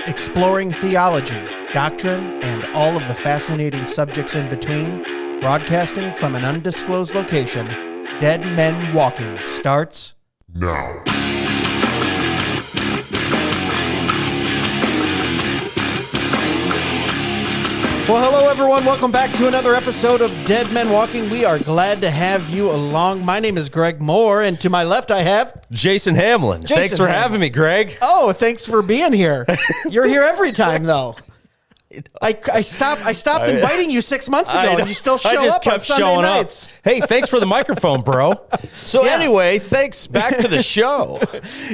exploring theology, doctrine, and all of the fascinating subjects in between, broadcasting from an undisclosed location, Dead Men Walking starts now. Well, hello everyone. Welcome back to another episode of Dead Men Walking. We are glad to have you along. My name is Greg Moore, and to my left I have Jason Hamlin. Thanks for having me, Greg. Oh, thanks for being here. You're here every time, though. I stopped inviting you 6 months ago, and you still show up on Sunday nights. Hey, thanks for the microphone, bro. So anyway, thanks. Back to the show.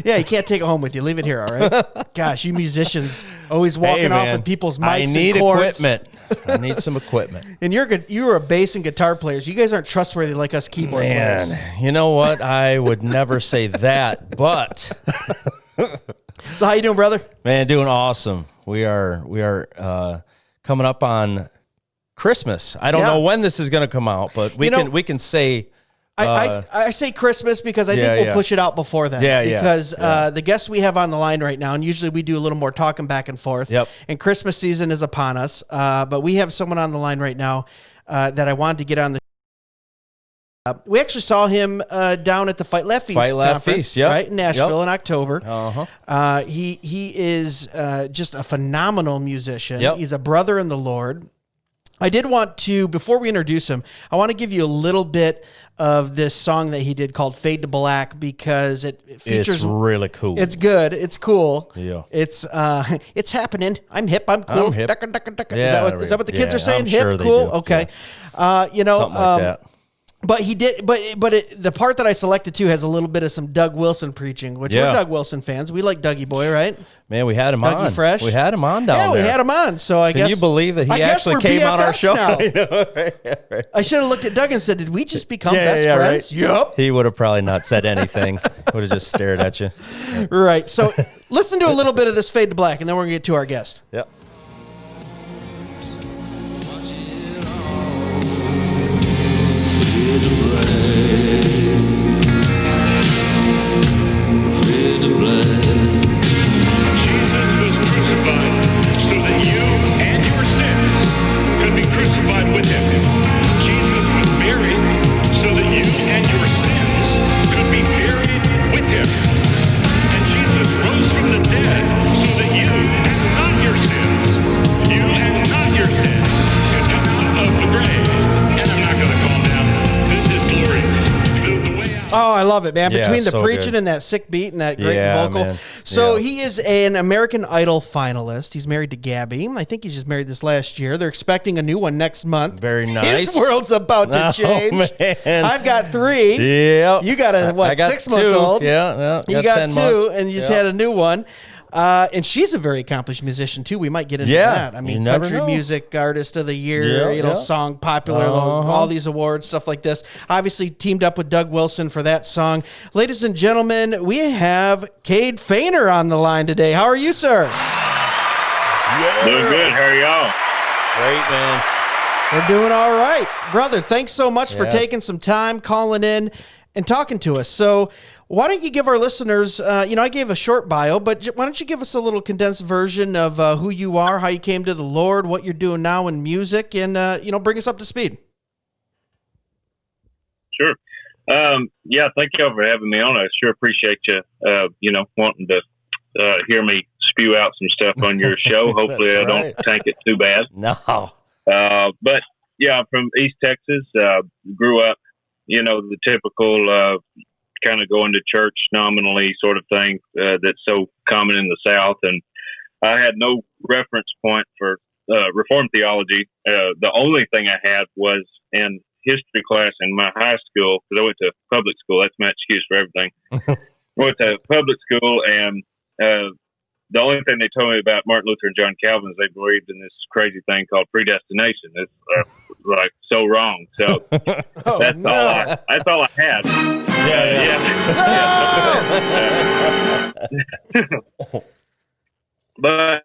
Yeah, you can't take it home with you. Leave it here, all right? Gosh, you musicians always walking off with people's mics and cords. I need some equipment. And you're a bass and guitar players. You guys aren't trustworthy like us keyboard players. You know what? I would never say that, but So how you doing, brother? Man, doing awesome. We are coming up on Christmas. I don't know when this is going to come out, but we can say. I say Christmas because I think we'll push it out before then. Because the guests we have on the line right now, and usually we do a little more talking back and forth. Yep. And Christmas season is upon us. But we have someone on the line right now that I wanted to get on the. We actually saw him down at the Fight Laugh Feast conference, right in Nashville in October. He is just a phenomenal musician. He's a brother in the Lord. I did want to, before we introduce him, I want to give you a little bit of this song that he did called Fade to Black because it features. It's really cool. It's good. It's cool. Yeah. It's happening. I'm hip. I'm cool. I'm hip. Ducka, ducka, ducka. Is that what the kids are saying? I'm Hip, sure cool. they do. Okay. Something like that. But he did, the part that I selected too has a little bit of some Doug Wilson preaching, which we're Doug Wilson fans. We like Dougie Boy, right? Man, we had him Dougie on. Fresh. We had him on down there. Yeah, we had him on. So I guess. Can you believe that he actually came on our show? Right. I should have looked at Doug and said, "Did we just become best friends?" Right. Yep. He would have probably not said anything. Would have just stared at you. Right. So listen to a little bit of this Fade to Black, and then we're gonna get to our guest. Yep. Oh, I love it, man. Between the so preaching good. and that sick beat and that great vocal. Man. So he is an American Idol finalist. He's married to Gabby. I think he's just married this last year. They're expecting a new one next month. Very nice. His world's about to change. Man. I've got 3. Yep. You got a, I got 6-month-old? 2. Yeah. You got 10 2, months. and you just had a new one. And she's a very accomplished musician too. We might get into that. I mean, country music artist of the year, song popular, all these awards, stuff like this. Obviously teamed up with Doug Wilson for that song. Ladies and gentlemen, we have Cade Foehner on the line today. How are you, sir? Doing good. How are y'all? Great, man. We're doing all right. Brother, thanks so much for taking some time, calling in, and talking to us. So why don't you give our listeners, I gave a short bio, but why don't you give us a little condensed version of who you are, how you came to the Lord, what you're doing now in music, and, bring us up to speed. Sure. Thank y'all for having me on. I sure appreciate you, wanting to hear me spew out some stuff on your show. Hopefully I don't tank it too bad. No. But I'm from East Texas, grew up, the typical kind of going to church nominally sort of thing that's so common in the South. And I had no reference point for Reformed theology. The only thing I had was in history class in my high school, because I went to public school. That's my excuse for everything. I went to public school, and the only thing they told me about Martin Luther and John Calvin is they believed in this crazy thing called predestination. It's like so wrong. So that's all I had. But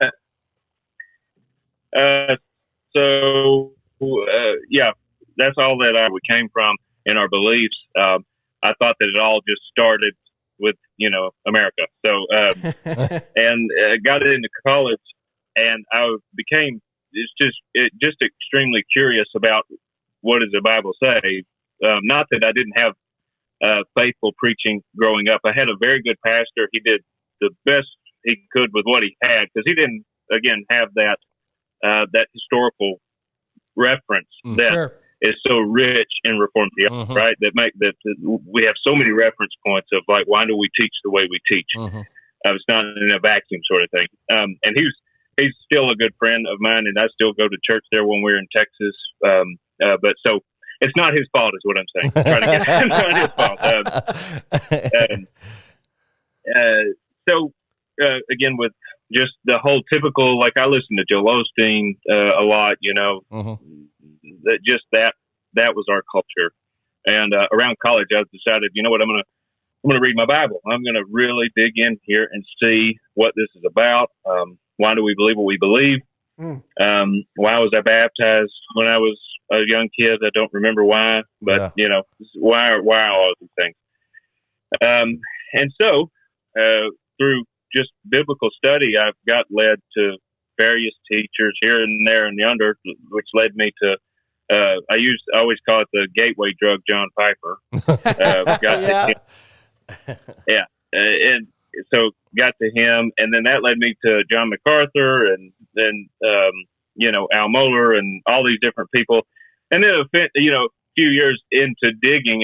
that's all that we came from in our beliefs. I thought that it all just started with America. So and got into college and I became just extremely curious about what does the Bible say. Not that I didn't have faithful preaching growing up. I had a very good pastor. He did the best he could with what he had, because he didn't, again, have that historical reference that is so rich in Reformed theology, right? That we have so many reference points of, like, why do we teach the way we teach? It's not in a vacuum sort of thing. And he's still a good friend of mine, and I still go to church there when we're in Texas. But so it's not his fault, is what I'm saying. It's not his fault. So again, with just the whole typical, like, I listen to Joel Osteen a lot, that was our culture. And around college, I decided, you know what, I'm gonna read my Bible. I'm gonna really dig in here and see what this is about. Why do we believe what we believe? Why was I baptized when I was a young kid? I don't remember why, but why all of these things? And so through just biblical study, I've got led to various teachers here and there and yonder, which led me to I always call it the gateway drug, John Piper. And so got to him, and then that led me to John MacArthur, and then Al Mohler, and all these different people. And then a few years into digging,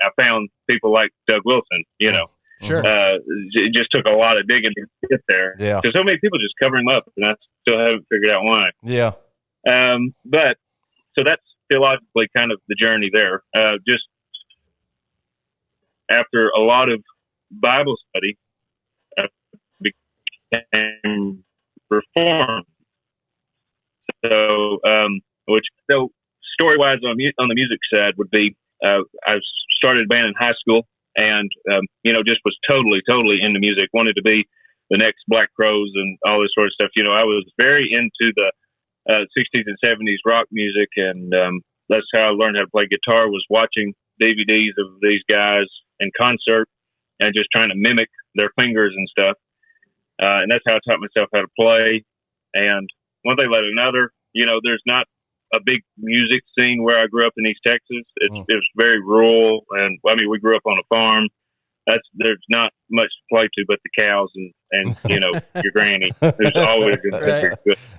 I found people like Doug Wilson. Sure. It just took a lot of digging to get there. Yeah. So many people just cover him up, and I still haven't figured out why. Yeah. But so that's theologically kind of the journey there. Just after a lot of Bible study, I became Reformed. So, story-wise on the music side would be, I started a band in high school, and just was totally into music. Wanted to be the next Black Crowes and all this sort of stuff. I was very into the 60s and 70s rock music, and that's how I learned how to play guitar, was watching DVDs of these guys in concert and just trying to mimic their fingers and stuff. And that's how I taught myself how to play. And one thing led to another. There's not a big music scene where I grew up in East Texas. It's very rural, and we grew up on a farm. There's not much to play to but the cows and your granny, who's always going to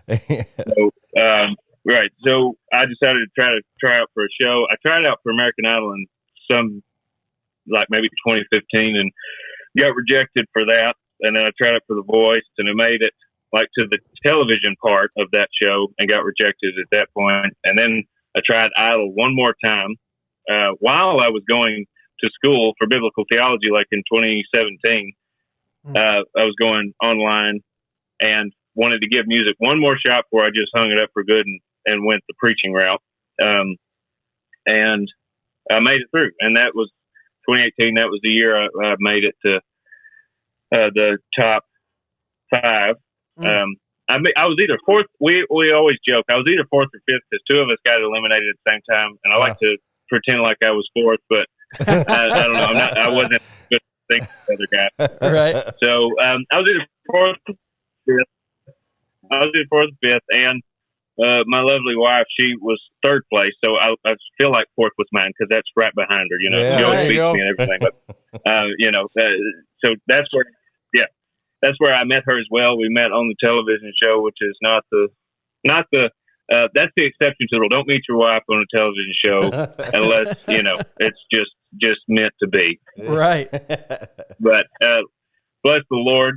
take care of. So I decided to try out for a show. I tried out for American Idol in maybe 2015, and got rejected for that. And then I tried out for The Voice, and I made it to the television part of that show and got rejected at that point. And then I tried Idol one more time while I was going to school for biblical theology, like in 2017. I was going online and wanted to give music one more shot before I just hung it up for good and went the preaching route. And I made it through. And that was 2018. That was the year I made it to the top 5. I was either fourth. We always joke I was either fourth or fifth, because 2 of us got eliminated at the same time, and I like to pretend like I was fourth, but I don't know. I wasn't good to think the other guy. Right. So I was either fourth or fifth, and my lovely wife, she was third place. So I feel like fourth was mine, because that's right behind her. She always beats me and everything. But so that's where. That's where I met her as well. We met on the television show, which is not the that's the exception to the rule. Don't meet your wife on a television show unless, it's just meant to be. Right. But, bless the Lord,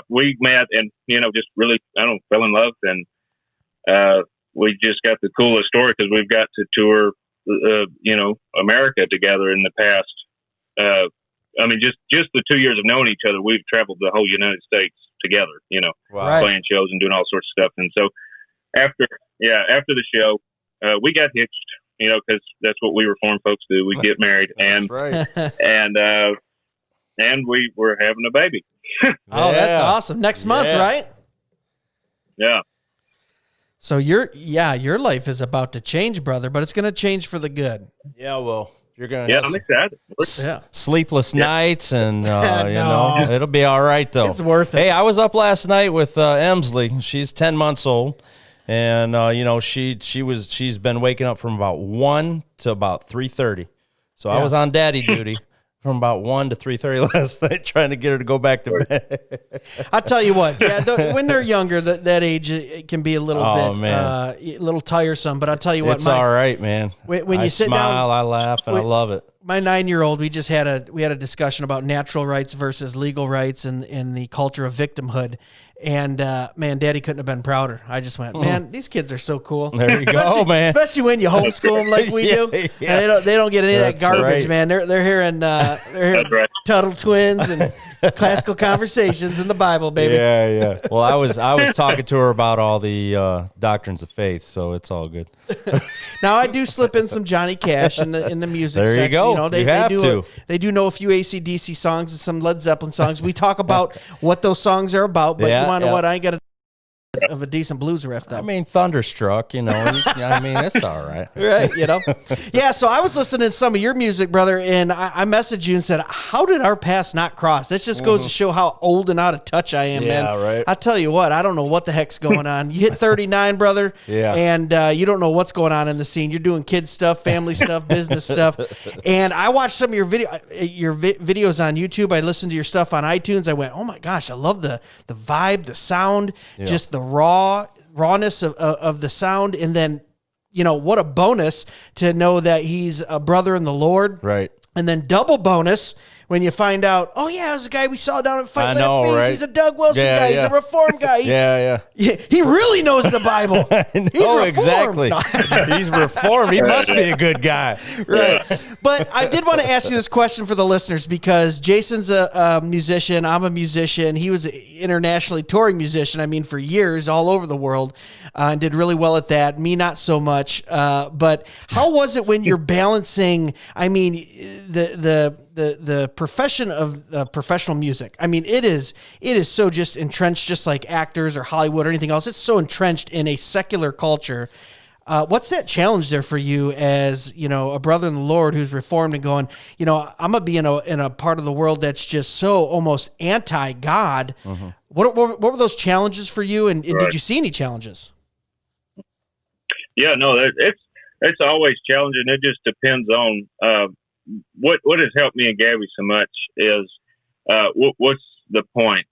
we met and, just really, fell in love, and, we just got the coolest story, because we've got to tour, America together in the past, just the 2 years of knowing each other, we've traveled the whole United States together, playing shows and doing all sorts of stuff. And so after the show, we got hitched, because that's what we Reformed folks do. We get married, and and we were having a baby. Oh, that's awesome. Next month, right? Yeah. So your life is about to change, brother, but it's going to change for the good. Yeah, well, You're gonna. Yeah, I'm excited. Sleepless nights, and it'll be all right though. It's worth it. Hey, I was up last night with Emsley. She's 10 months old, and she's been waking up from about 1 to about 3:30. So I was on daddy duty from about 1 to 3:30 last night, trying to get her to go back to bed. I tell you what, when they're younger, that age, it can be a little a little tiresome. But I tell you what, it's all right, man. When you sit smile, down, I laugh, and I love it. My 9-year-old, we had a discussion about natural rights versus legal rights and the culture of victimhood. And man, Daddy couldn't have been prouder. I just went, man, these kids are so cool. There you go, man. Especially when you homeschool them like we do. Yeah. And they don't get any of that garbage, man. They're hearing Tuttle Twins and classical conversations in the Bible, baby. Yeah. Well, I was talking to her about all the doctrines of faith, so it's all good. Now I do slip in some Johnny Cash in the music section. There you go. They do know a few AC/DC songs and some Led Zeppelin songs. We talk about what those songs are about, but you want to know what? I ain't got of a decent blues riff though. I mean, Thunderstruck, I mean, it's all right. Right, Yeah, so I was listening to some of your music, brother, and I messaged you and said, how did our paths not cross? This just goes to show how old and out of touch I am, man. Yeah, right. I tell you what, I don't know what the heck's going on. You hit 39, brother, and you don't know what's going on in the scene. You're doing kids stuff, family stuff, business stuff. And I watched some of your videos on YouTube. I listened to your stuff on iTunes. I went, oh my gosh, I love the vibe, the sound, just the rawness of the sound. And then, what a bonus to know that he's a brother in the Lord. Right. And then double bonus when you find out, oh yeah, it was a guy we saw down at Fight Left Fees. Right? He's a Doug Wilson guy. He's a Reformed guy. He really knows the Bible. Exactly. He's Reformed. He must be a good guy. Right. But I did want to ask you this question for the listeners, because Jason's a musician. I'm a musician. He was an internationally touring musician. I mean, for years, all over the world, and did really well at that. Me, not so much. But how was it when you're balancing, I mean, the profession of professional music? I mean, it is so just entrenched, just like actors or Hollywood or anything else. It's so entrenched in a secular culture. What's that challenge there for you as, a brother in the Lord who's Reformed and going, I'm going to be in a part of the world that's just so almost anti-God. Mm-hmm. What were those challenges for you? And did you see any challenges? Yeah, no, it's always challenging. It just depends on, what has helped me and Gabby so much is, what's the point?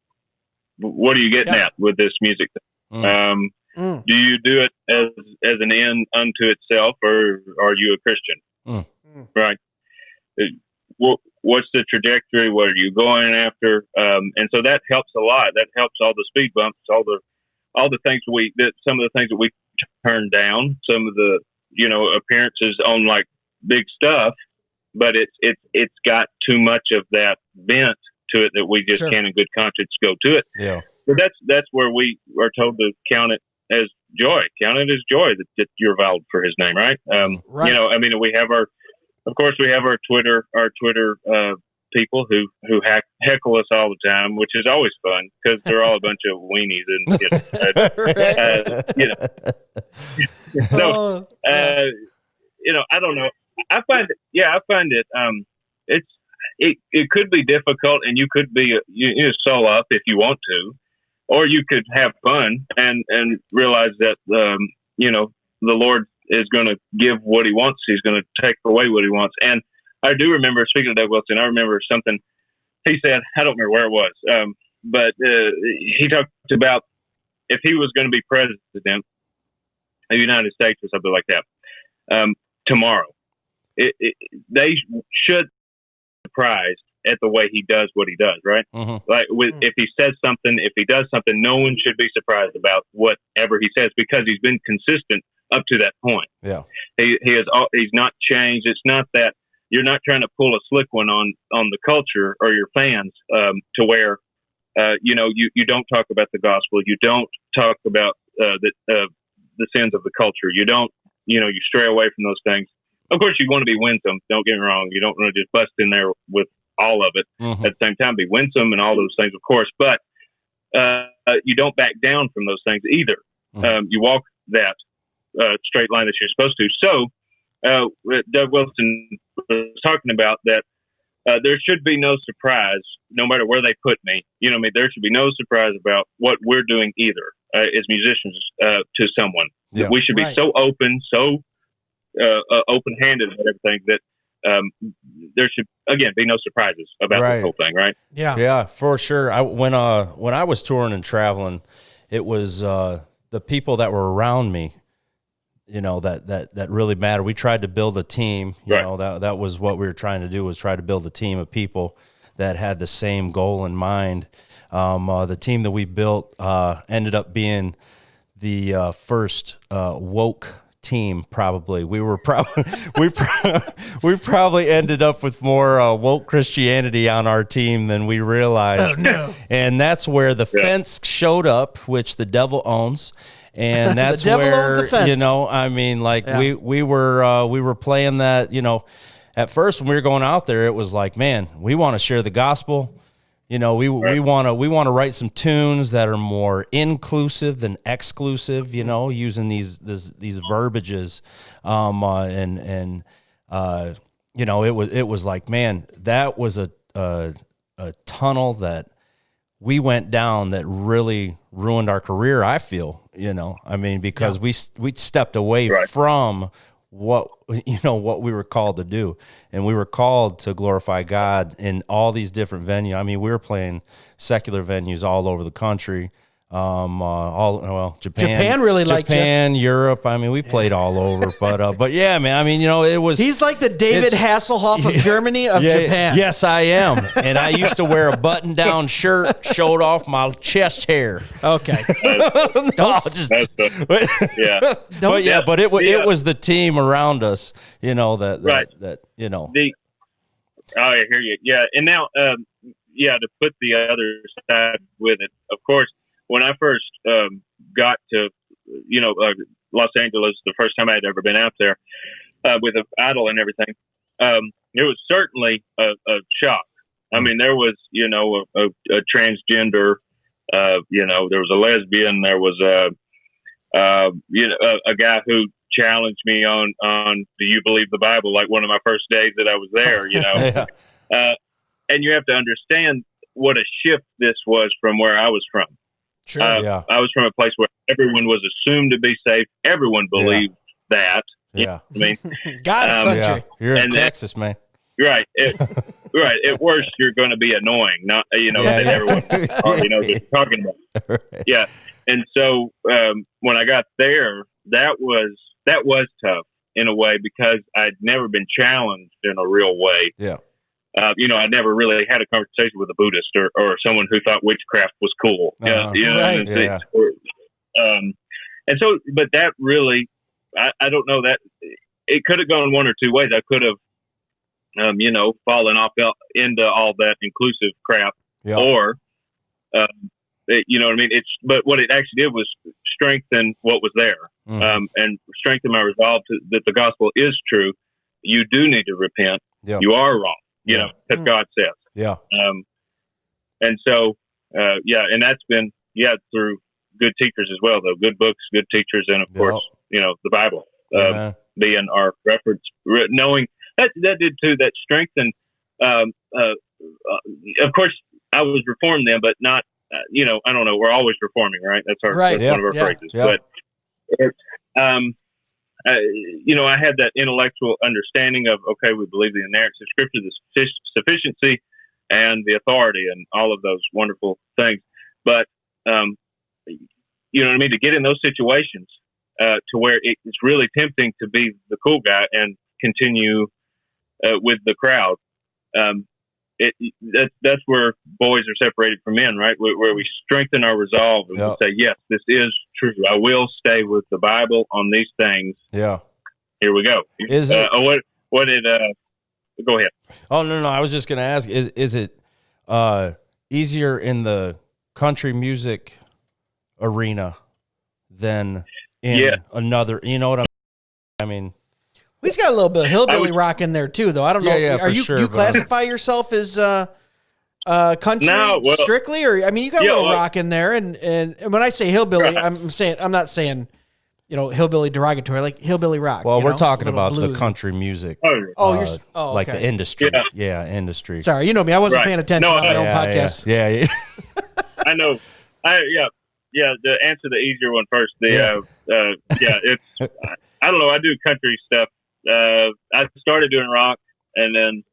What are you getting at with this music thing? Do you do it as an end unto itself, or are you a Christian? Right. What's the trajectory? What are you going after? And so that helps a lot. That helps all the speed bumps, all the things some of the things that we turn down, some of the, appearances on like big stuff, but it's got too much of that bent to it that we just can't in good conscience go to it. Yeah. So that's where we are told to count it as joy. Count it as joy that you're vowed for His name, right? Right. We have our Twitter people who heckle us all the time, which is always fun because they're all a bunch of weenies and So I don't know. I find it it could be difficult, and you could be you soul up if you want to, or you could have fun and realize that the Lord is going to give what He wants. He's going to take away what He wants. And I do remember, speaking of Doug Wilson, I remember something he said. I don't remember where it was, but he talked about if he was going to be president of the United States or something like that tomorrow, they should be surprised at the way he does what he does, right? Mm-hmm. Like if he says something, if he does something, no one should be surprised about whatever he says because he's been consistent up to that point. Yeah, he's not changed. It's not that you're not trying to pull a slick one on the culture or your fans to where you don't talk about the gospel, you don't talk about the sins of the culture, you don't you stray away from those things. Of course, you want to be winsome. Don't get me wrong. You don't want to just bust in there with all of it at the same time. Be winsome and all those things, of course, but you don't back down from those things either. You walk that straight line that you're supposed to. So Doug Wilson was talking about that there should be no surprise, no matter where they put me. You know what I mean? There should be no surprise about what we're doing either as musicians to someone. Yeah. We should be so open, so open-handed and everything that there should, again, be no surprises about the whole thing, right? Yeah, for sure. When I was touring and traveling, it was the people that were around me, you know, that really mattered. We tried to build a team. You know, that was what we were trying to do, was try to build a team of people that had the same goal in mind. The team that we built ended up being the first woke team. Probably we probably ended up with more woke Christianity on our team than we realized. Oh, no. And that's where the fence showed up, which the devil owns. And that's where, you know, I mean, like we were playing that, you know, at first when we were going out there, it was like, man, we want to share the gospel. You know, we want to write some tunes that are more inclusive than exclusive, you know, using these verbiages. You know, it was like, man, that was a tunnel that we went down that really ruined our career, I feel, you know. I mean, because we stepped away from what we were called to do, and we were called to glorify God in all these different venues. I mean, we were playing secular venues all over the country. Japan really liked Japan, Europe. I mean, we played all over, but yeah, man. I mean, you know, it was. He's like the David Hasselhoff of Germany of Japan. Yes, I am, and I used to wear a button-down shirt, showed off my chest hair. Okay. But it was the team around us, you know, that you know. I hear you. Yeah, and now, to put the other side with it, of course. When I first got to, you know, Los Angeles, the first time I had ever been out there with an idol and everything, it was certainly a shock. I mean, there was, you know, a transgender, you know, there was a lesbian, there was a guy who challenged me on do you believe the Bible, like one of my first days that I was there, you know. And you have to understand what a shift this was from where I was from. Sure. I was from a place where everyone was assumed to be safe. Everyone believed that. Yeah. I mean, God's country. You're in Texas, man. Right. At worst, you're going to be annoying. Not, you know, that everyone already knows what you're talking about. Right. Yeah. And so when I got there, that was tough in a way because I'd never been challenged in a real way. Yeah. You know, I never really had a conversation with a Buddhist or someone who thought witchcraft was cool. You know, and so, but that really, I don't know, that it could have gone one or two ways. I could have, you know, fallen off into all that inclusive crap, or, you know what I mean? But what it actually did was strengthen what was there, and strengthen my resolve that the gospel is true. You do need to repent. You are wrong. You know, as God says. Yeah. And so, and that's been, through good teachers as well, though. Good books, good teachers, and of course, you know, the Bible being our reference. Knowing that did too, that strengthened, of course, I was reformed then, but not, you know, I don't know, we're always reforming, right? That's one of our phrases. Yeah. But, you know, I had that intellectual understanding of, okay, we believe the inerrancy of Scripture, the sufficiency, and the authority, and all of those wonderful things. But, you know what I mean? To get in those situations to where it's really tempting to be the cool guy and continue with the crowd. That's where boys are separated from men, right? Where we strengthen our resolve and we say, yes, this is true. I will stay with the Bible on these things. Yeah. Here we go. Is it? What did? Go ahead. Oh no! I was just going to ask: Is it easier in the country music arena than in another? You know what I mean? He's got a little bit of hillbilly rock in there too, though. I don't know. Are you classify yourself as country strictly, or I mean, you got a little rock in there, and when I say hillbilly, I'm not saying hillbilly derogatory, like hillbilly rock. Well, we're talking about the country music. Like the industry. Yeah, industry. Sorry, you know me. I wasn't paying attention on my own podcast. Yeah. I know. To answer the easier one first. It's I don't know. I do country stuff. I started doing rock, and then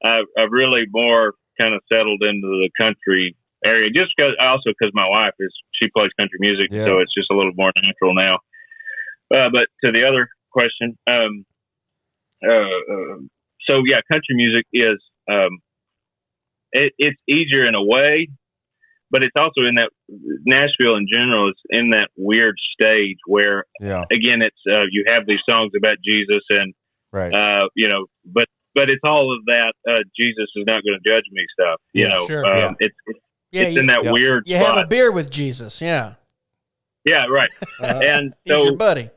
I really more kind of settled into the country area, just because my wife she plays country music, so it's just a little more natural now. But to the other question, country music is it's easier in a way, but it's also in that Nashville in general is in that weird stage where again it's you have these songs about Jesus and but it's all of that Jesus is not going to judge me stuff. It's in that weird you spot. have a beer with Jesus, yeah, right. And so he's your buddy.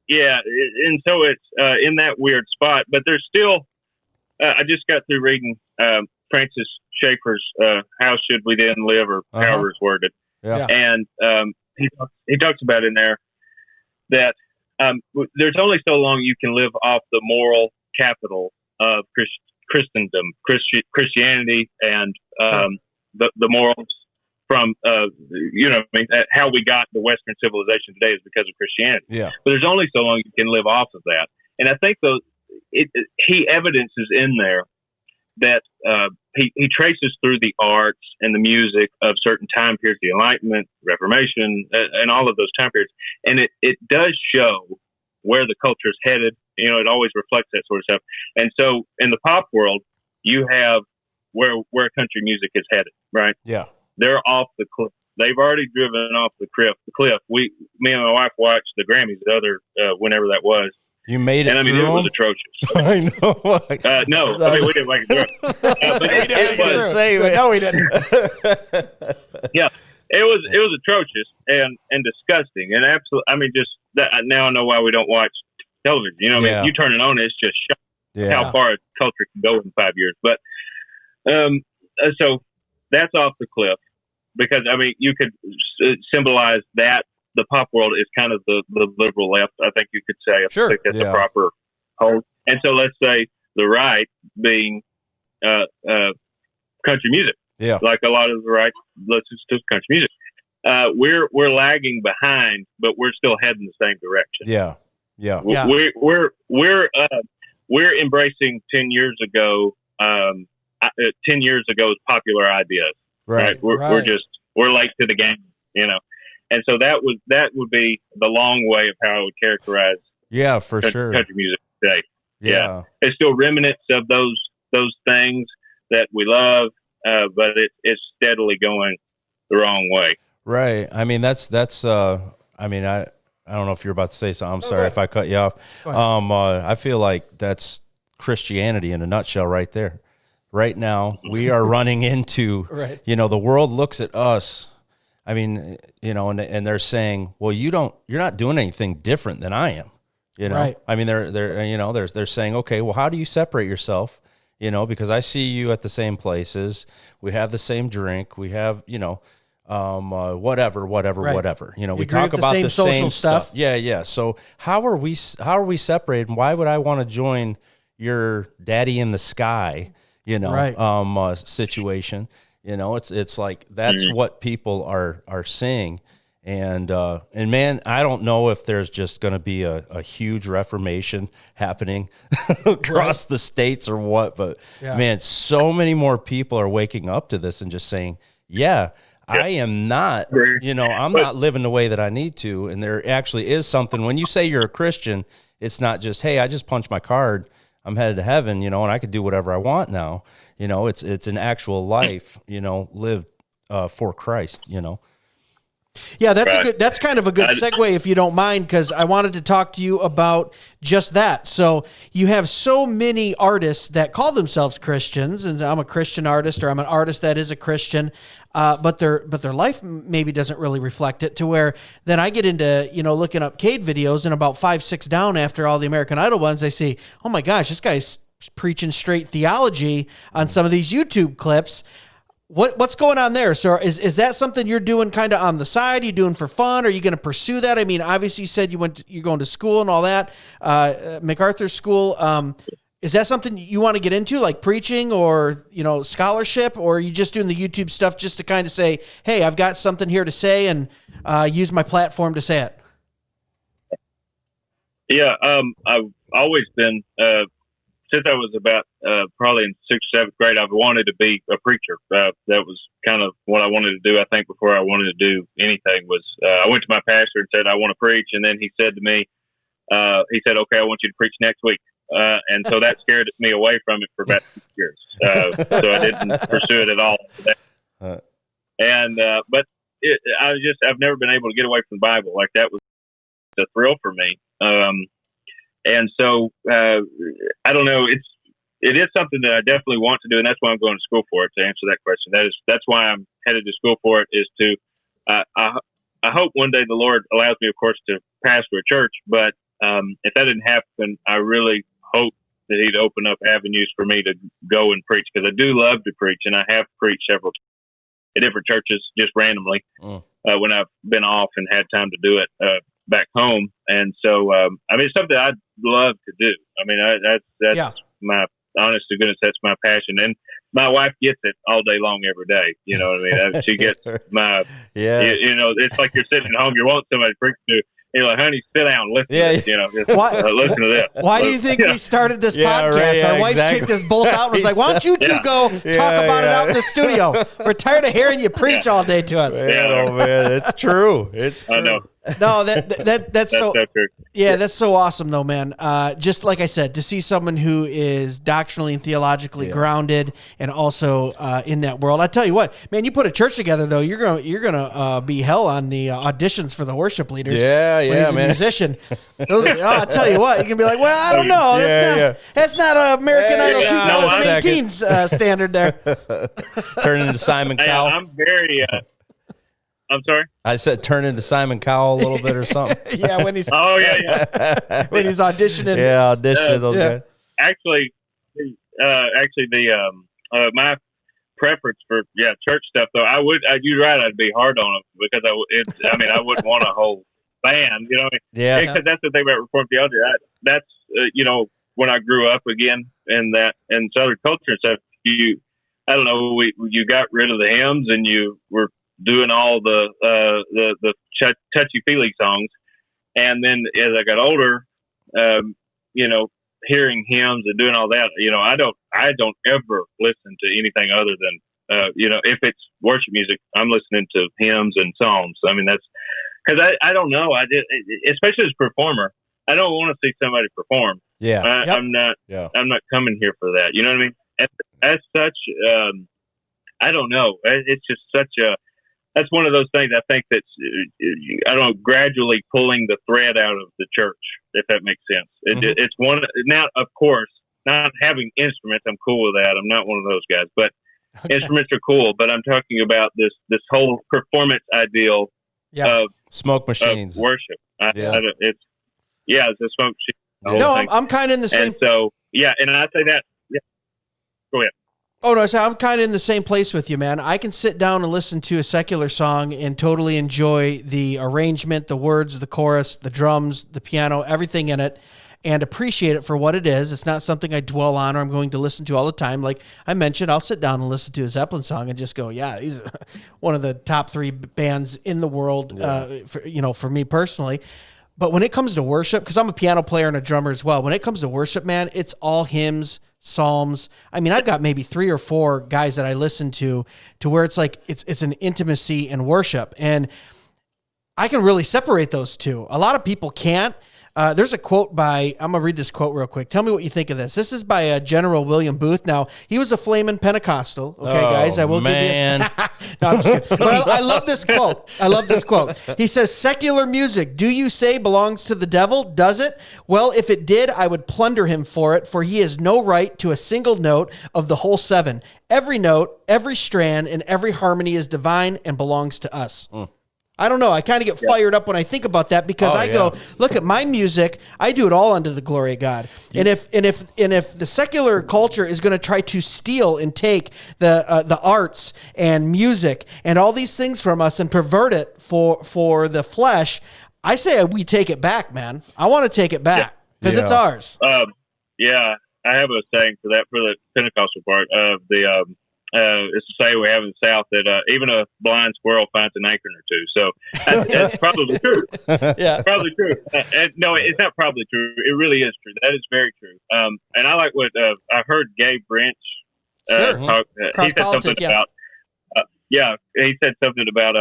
Yeah, and so it's in that weird spot, but there's still I just got through reading Francis Schaeffer's How Should We Then Live, or however it's worded. And he talks about in there that there's only so long you can live off the moral capital of Christendom, Christianity, and the morals from how we got the Western civilization today is because of Christianity. But there's only so long you can live off of that, and I think he evidences in there that he traces through the arts and the music of certain time periods, the Enlightenment, Reformation, and all of those time periods. And it does show where the culture is headed. It always reflects that sort of stuff. And so in the pop world, you have where country music is headed, right? Yeah. They're off the cliff. They've already driven off the cliff. Me and my wife watched the Grammys whenever that was. You made it, and it was atrocious. I know. No, we didn't make it through. No, we didn't. Yeah, it was atrocious and disgusting and absolutely. I mean, just that, now I know why we don't watch television. You turn it on, it's just shocking how far a culture can go in 5 years. But so that's off the cliff because you could symbolize that. The pop world is kind of the liberal left, I think you could say. I think that's a proper hold. And so let's say the right being country music. Yeah. Like a lot of the right listens to country music. We're lagging behind, but we're still heading the same direction. Yeah. Yeah. We're embracing 10 years ago's popular ideas. Right. We're late to the game, And so that would be the long way of how I would characterize country music today. Yeah. It's still remnants of those things that we love, but it's steadily going the wrong way. Right. I mean, that's I don't know if you're about to say something. I'm sorry if I cut you off. I feel like that's Christianity in a nutshell right there. Right now, we are running into, the world looks at us. I mean, and they're saying, well, you're not doing anything different than I am, Right. I mean, they're saying, okay, well, how do you separate yourself? Because I see you at the same places. We have the same drink. We have, whatever. We talk about the same stuff. Yeah. So how are we separated? And why would I want to join your daddy in the sky, situation? It's like that's what people are seeing, and man, I don't know if there's just going to be a huge reformation happening across the states or what, but man, so many more people are waking up to this and just saying, I am not, I'm not living the way that I need to, and there actually is something. When you say you're a Christian, it's not just, hey, I just punched my card, I'm headed to heaven, and I can do whatever I want now. It's an actual life, lived for Christ, Yeah, that's kind of a good segue, if you don't mind, because I wanted to talk to you about just that. So you have so many artists that call themselves Christians, and I'm a Christian artist, or I'm an artist that is a Christian, but their life maybe doesn't really reflect it, to where then I get into, looking up Cade videos, and about 5-6 down after all the American Idol ones, I see, oh my gosh, this guy's preaching straight theology on some of these YouTube clips. What's going on there? So is that something you're doing kind of on the side? Are you doing for fun? Are you going to pursue that? I mean, obviously you said you're going to school and all that, MacArthur School. Is that something you want to get into, like preaching or, scholarship, or are you just doing the YouTube stuff just to kind of say, hey, I've got something here to say and use my platform to say it? Yeah. I've always been, since I was about probably in 6th, 7th grade, I've wanted to be a preacher. That was kind of what I wanted to do. I think before I wanted to do anything was I went to my pastor and said, I want to preach. And then he said to me, he said, okay, I want you to preach next week. And so that scared me away from it for about 6 years. So I didn't pursue it at all. But I've never been able to get away from the Bible. Like that was a thrill for me. And so, I don't know. It is something that I definitely want to do, and that's why I'm going to school for it. To answer that question, that's why I'm headed to school for it. Is to I hope one day the Lord allows me, of course, to pastor a church. But if that didn't happen, I really hope that He'd open up avenues for me to go and preach, because I do love to preach, and I have preached several times at different churches just randomly when I've been off and had time to do it back home. And so, it's something I'd love to do. I mean, that's my, honest to goodness, that's my passion. And my wife gets it all day long, every day. You know what I mean? She gets my, it's like you're sitting at home, you want somebody to preach to. You're like, honey, sit down, listen to this, listen to this. Why do you think we started this podcast? Right, Our wife kicked us both out and was like, why don't you two go talk about it out in the studio? We're tired of hearing you preach all day to us. Man, it's true. It's true. I know. No, that's so true. Yeah, that's so awesome though, man. Just like I said, to see someone who is doctrinally and theologically grounded and also in that world. I tell you what, man, you put a church together though, you're gonna be hell on the auditions for the worship leaders. Yeah, when he's a man. Musician. I tell you what, you can be like, well, I don't know. That's not American Idol 2018 standard there. Turn into Simon Cowell. I'm very. I'm sorry? I said turn into Simon Cowell a little bit or something. Yeah, when he's when he's auditioning. Yeah, auditioning those guys. Actually, the my preference for church stuff though, you're right, I'd be hard on them because I wouldn't want a whole band, you know. Because that's the thing about Reformed theology. That's when I grew up again in Southern culture and stuff, you you got rid of the hymns and you were doing all the touchy feely songs, and then as I got older, hearing hymns and doing all that, I don't ever listen to anything other than if it's worship music, I'm listening to hymns and psalms. I mean, that's because I don't know, especially as a performer, I don't want to see somebody perform. I'm not coming here for that. You know what I mean? As such, I don't know. It's just that's one of those things I think that's, gradually pulling the thread out of the church, if that makes sense. It's one, now, of course, not having instruments, I'm cool with that. I'm not one of those guys, but instruments are cool. But I'm talking about this whole performance ideal of smoke machines, of worship. It's a smoke machine. No, I'm kind of in the same. And so, and I say that, go ahead. Oh, no, so I'm kind of in the same place with you, man. I can sit down and listen to a secular song and totally enjoy the arrangement, the words, the chorus, the drums, the piano, everything in it, and appreciate it for what it is. It's not something I dwell on or I'm going to listen to all the time. Like I mentioned, I'll sit down and listen to a Zeppelin song and just go, he's one of the top 3 bands in the world, for me personally. But when it comes to worship, because I'm a piano player and a drummer as well, when it comes to worship, man, it's all hymns, psalms. I mean, I've got maybe 3 or 4 guys that I listen to where it's like it's an intimacy and worship, and I can really separate those two. A lot of people can't. There's a quote I'm going to read this quote real quick. Tell me what you think of this. This is by General William Booth. Now, he was a flaming Pentecostal. Okay, guys, I will give you. No, I'm just kidding. But I love this quote. He says, secular music, do you say belongs to the devil? Does it? Well, if it did, I would plunder him for it, for he has no right to a single note of the whole 7. Every note, every strand, and every harmony is divine and belongs to us. I don't know. I kind of get fired up when I think about that because I go, look at my music. I do it all under the glory of God. And if the secular culture is going to try to steal and take the arts and music and all these things from us and pervert it for the flesh, I say we take it back, man. I want to take it back because it's ours. Yeah, I have a saying for that, for the Pentecostal part of the. It's a say we have in the South that even a blind squirrel finds an acorn or two. So that's probably true. Probably true. No, it's not probably true. It really is true. That is very true. And I like what I heard Gabe Branch talk. He said something about. He said something about.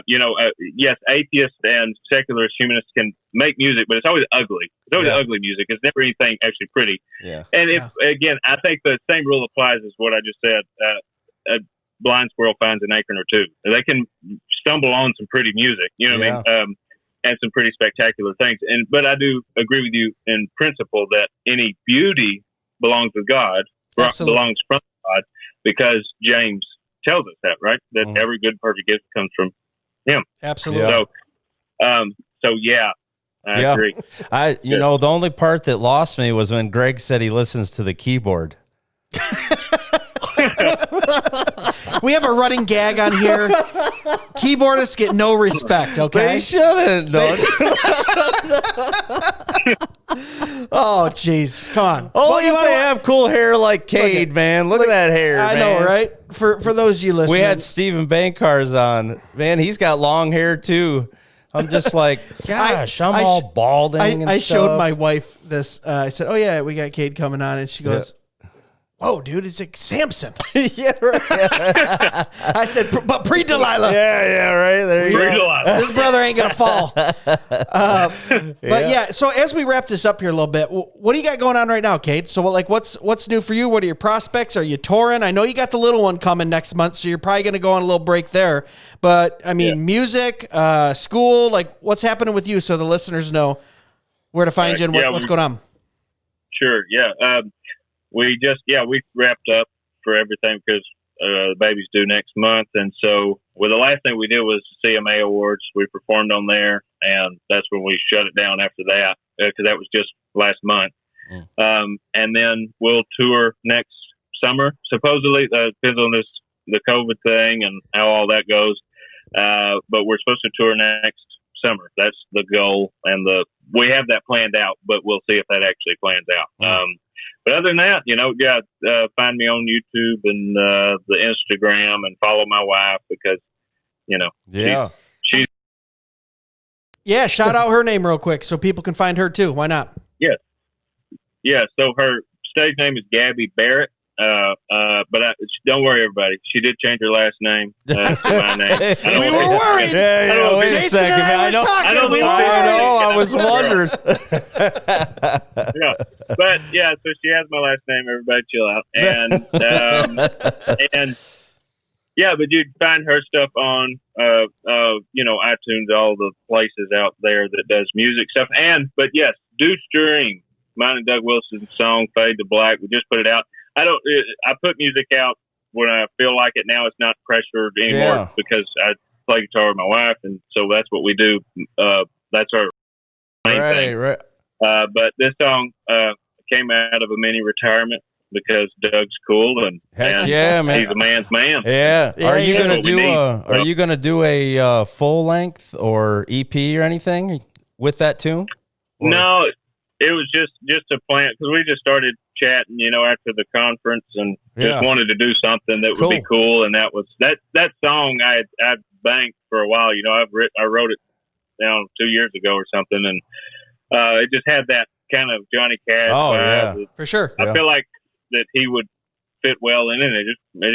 Yes, atheists and secularist humanists can make music, but it's always ugly. It's always ugly music. It's never anything actually pretty. Yeah. And again, I think the same rule applies as what I just said. A blind squirrel finds an acorn or two. They can stumble on some pretty music, you know what I mean? And some pretty spectacular things. But I do agree with you in principle that any beauty belongs with God, belongs from God, because James tells us that, right? That every good, perfect gift comes from Him. Absolutely. I agree. The only part that lost me was when Greg said he listens to the keyboard. We have a running gag on here. Keyboardists get no respect, okay? They shouldn't. No. Oh, jeez. Come on. Only if they have cool hair like Cade, man. Look at that hair, I man. know, right? For those of you listening. We had Stephen Bankars on. Man, he's got long hair, too. I'm just like, gosh, I'm all balding I showed my wife this. I said, oh, yeah, we got Cade coming on. And she goes, whoa, dude, it's like Samson. Yeah, right. I said, but pre-Delilah. Yeah, right. There you go. This brother ain't going to fall. But so as we wrap this up here a little bit, what do you got going on right now, Cade? So what's new for you? What are your prospects? Are you touring? I know you got the little one coming next month, so you're probably going to go on a little break there. But, I mean, music, school, like what's happening with you so the listeners know where to find you and what's going on? Sure, yeah. We wrapped up for everything because the baby's due next month. And so the last thing we did was CMA Awards. We performed on there, and that's when we shut it down after that because that was just last month. And then we'll tour next summer, supposedly. Depends on the COVID thing and how all that goes. But we're supposed to tour next summer. That's the goal. And we have that planned out, but we'll see if that actually plans out. But other than that, find me on YouTube and the Instagram and follow my wife because, she's. Yeah, shout out her name real quick so people can find her too. Why not? Yes. Yeah, so her stage name is Gabby Barrett. But don't worry, everybody. She did change her last name to my name. We were worried. Wait a second, man. I was wondering. But so she has my last name. Everybody, chill out. But you can find her stuff on iTunes, all the places out there that does music stuff. But yes, do stream mine and Doug Wilson's song "Fade to Black." We just put it out. I put music out when I feel like it. Now it's not pressured anymore because I play guitar with my wife, and so that's what we do. That's our main thing. Right. But this song came out of a mini retirement because Doug's cool and man. He's a man's man. Yeah. Are you gonna do a full length or EP or anything with that tune? Or? No, it was just a plan because we just started chatting, after the conference and just wanted to do something that would be cool. And that was that song I banked for a while. I wrote it down 2 years ago or something. And it just had that kind of Johnny Cash vibe. Yeah, for sure. I feel like that he would fit well in it. It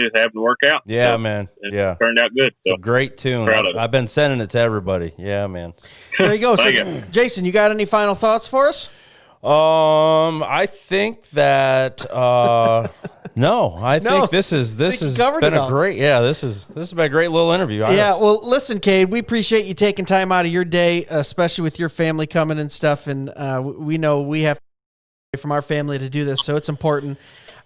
just happened to work out. Yeah, so man. It turned out good. So great tune. I've been sending it to everybody. Yeah, man. There you go. So, Jason, you got any final thoughts for us? I think that think this has been a great this has been a great little interview. Well, listen, Cade, we appreciate you taking time out of your day, especially with your family coming and stuff, and we know we have from our family to do this, so it's important.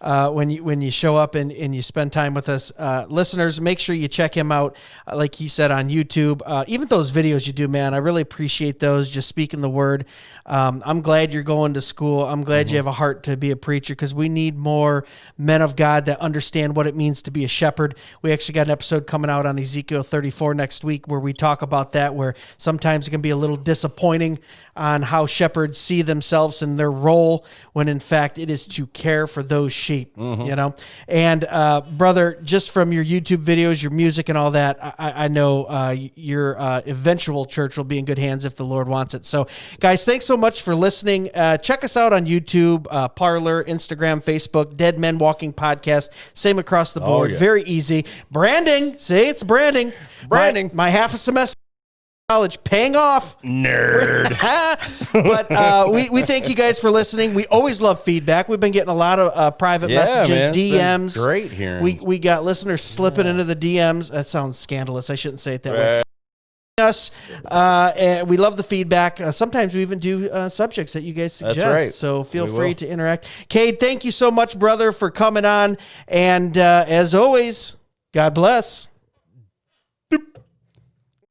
when you show up and you spend time with us. Listeners, make sure you check him out, like he said, on YouTube. Even those videos you do, man, I really appreciate those, just speaking the word. I'm glad you're going to school. I'm glad you have a heart to be a preacher, because we need more men of God that understand what it means to be a shepherd. We actually got an episode coming out on Ezekiel 34 next week where we talk about that, where sometimes it can be a little disappointing on how shepherds see themselves and their role, when in fact it is to care for those sheep, you know? And brother, just from your YouTube videos, your music and all that, I know your eventual church will be in good hands if the Lord wants it. So guys, thanks so much for listening. Check us out on YouTube, Parler, Instagram, Facebook, Dead Men Walking Podcast. Same across the board. Very easy. Branding. See, it's branding. My half a semester college paying off. Nerd. But we thank you guys for listening. We always love feedback. We've been getting a lot of private messages, man, DMs. Great hearing. We got listeners slipping into the DMs. That sounds scandalous. I shouldn't say it that way. Us, and we love the feedback. Sometimes we even do subjects that you guys suggest. That's right. So feel free to interact. Cade, thank you so much, brother, for coming on. And as always, God bless.